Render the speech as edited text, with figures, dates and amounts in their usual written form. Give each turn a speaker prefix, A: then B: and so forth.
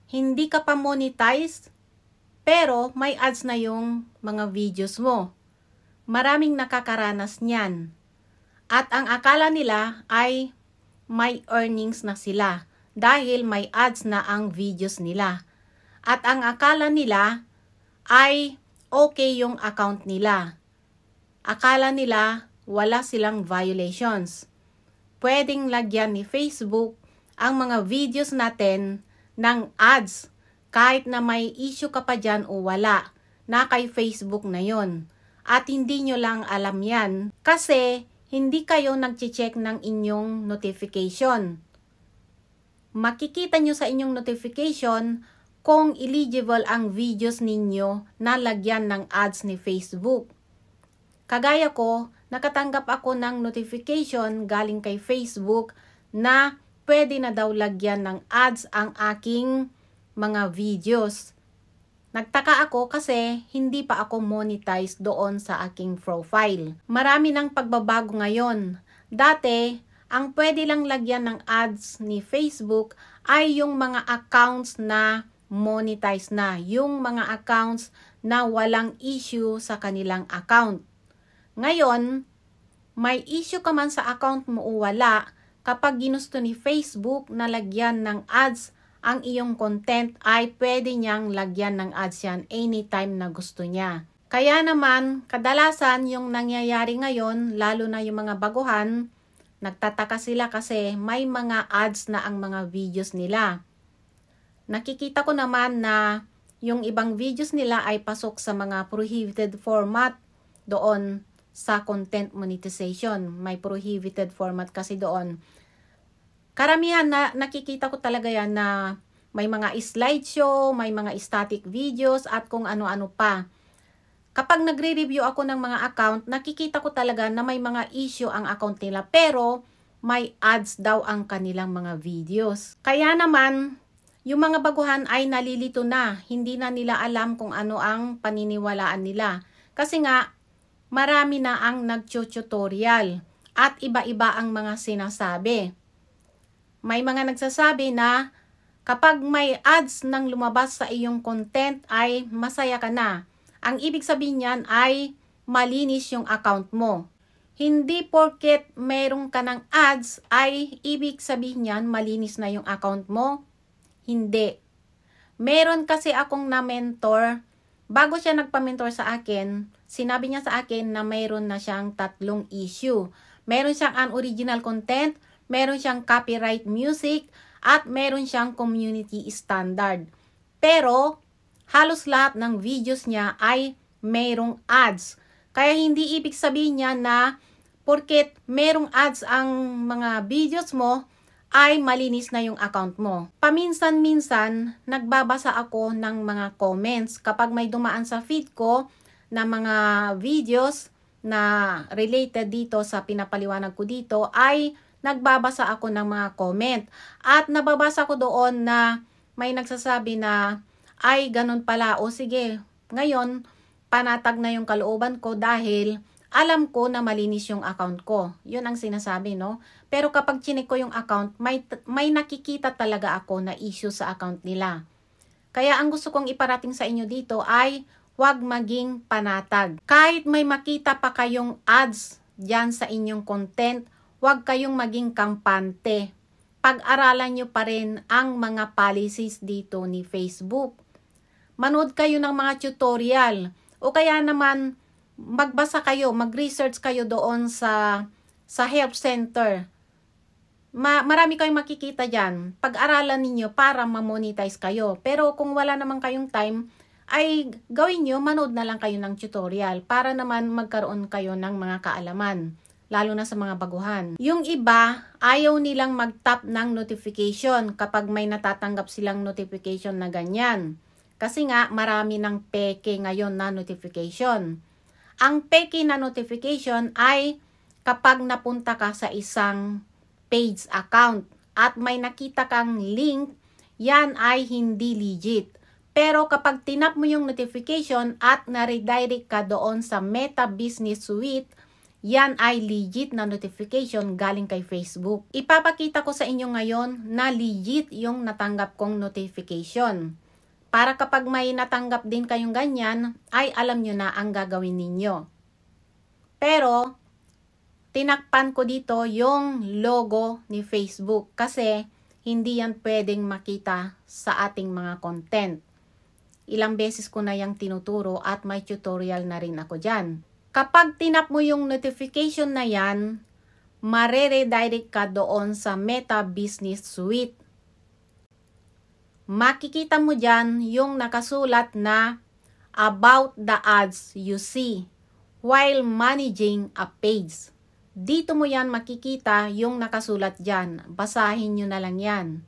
A: hindi ka pa monetize, pero may ads na yung mga videos mo. Maraming nakakaranas niyan. At ang akala nila ay may earnings na sila dahil may ads na ang videos nila. At ang akala nila ay okay yung account nila. Akala nila wala silang violations. Pwedeng lagyan ni Facebook ang mga videos natin ng ads kahit na may issue ka pa dyan o wala, na kay Facebook na yon. At hindi nyo lang alam yan kasi hindi kayo nag-check ng inyong notification. Makikita nyo sa inyong notification kung eligible ang videos ninyo na lagyan ng ads ni Facebook. Kagaya ko, nakatanggap ako ng notification galing kay Facebook na pwede na daw lagyan ng ads ang aking mga videos. Nagtaka ako kasi hindi pa ako monetized doon sa aking profile. Marami ng pagbabago ngayon. Dati, ang pwede lang lagyan ng ads ni Facebook ay yung mga accounts na monetized na. Yung mga accounts na walang issue sa kanilang account. Ngayon, may issue ka man sa account mo o wala, kapag ginusto ni Facebook na lagyan ng ads ang iyong content ay pwede niyang lagyan ng ads yan anytime na gusto niya. Kaya naman, kadalasan yung nangyayari ngayon, lalo na yung mga baguhan, nagtataka sila kasi may mga ads na ang mga videos nila. Nakikita ko naman na yung ibang videos nila ay pasok sa mga prohibited format doon sa content monetization. May prohibited format kasi doon. Karamihan na nakikita ko talaga yan na may mga slideshow, may mga static videos at kung ano-ano pa. Kapag nagre-review ako ng mga account, nakikita ko talaga na may mga issue ang account nila pero may ads daw ang kanilang mga videos. Kaya naman, yung mga baguhan ay nalilito na. Hindi na nila alam kung ano ang paniniwalaan nila. Kasi nga, marami na ang nag-tutorial at iba-iba ang mga sinasabi. May mga nagsasabi na kapag may ads nang lumabas sa iyong content ay masaya ka na. Ang ibig sabihin niyan ay malinis yung account mo. Hindi porket meron ka ng ads ay ibig sabihin niyan malinis na yung account mo. Hindi. Meron kasi akong na-mentor. Bago siya nagpa-mentor sa akin, sinabi niya sa akin na meron na siyang 3 issue. Meron siyang unoriginal content, meron siyang copyright music, at meron siyang community standard. Pero, halos lahat ng videos niya ay merong ads. Kaya hindi ibig sabihin niya na porket merong ads ang mga videos mo, ay malinis na yung account mo. Paminsan-minsan, nagbabasa ako ng mga comments. Kapag may dumaan sa feed ko na mga videos na related dito sa pinapaliwanag ko dito, ay nagbabasa ako ng mga comment. At nababasa ko doon na may nagsasabi na, ay ganun pala, o sige, ngayon, panatag na yung kalooban ko dahil alam ko na malinis yung account ko. Yun ang sinasabi, no? Pero kapag chinik ko yung account, may nakikita talaga ako na issue sa account nila. Kaya ang gusto kong iparating sa inyo dito ay huwag maging panatag. Kahit may makita pa kayong ads dyan sa inyong content, huwag kayong maging kampante. Pag-aralan nyo pa rin ang mga policies dito ni Facebook. Manood kayo ng mga tutorial o kaya naman magbasa kayo, mag-research kayo doon sa help center. Marami kayong makikita dyan. Pag-aralan ninyo para ma-monetize kayo. Pero kung wala naman kayong time, ay gawin nyo, manood na lang kayo ng tutorial para naman magkaroon kayo ng mga kaalaman. Lalo na sa mga baguhan. Yung iba, ayaw nilang mag-tap ng notification kapag may natatanggap silang notification na ganyan. Kasi nga, marami ng peke ngayon na notification. Ang peke na notification ay kapag napunta ka sa isang page account at may nakita kang link, yan ay hindi legit. Pero kapag tinap mo yung notification at na-redirect ka doon sa Meta Business Suite, yan ay legit na notification galing kay Facebook. Ipapakita ko sa inyo ngayon na legit yung natanggap kong notification. Para kapag may natanggap din kayong ganyan, ay alam nyo na ang gagawin ninyo. Pero, tinakpan ko dito yung logo ni Facebook kasi hindi yan pwedeng makita sa ating mga content. Ilang beses ko na yung tinuturo at may tutorial na rin ako dyan. Kapag tinap mo yung notification na yan, mare-redirect ka doon sa Meta Business Suite. Makikita mo dyan yung nakasulat na about the ads you see while managing a page. Dito mo yan makikita yung nakasulat dyan. Basahin nyo na lang yan.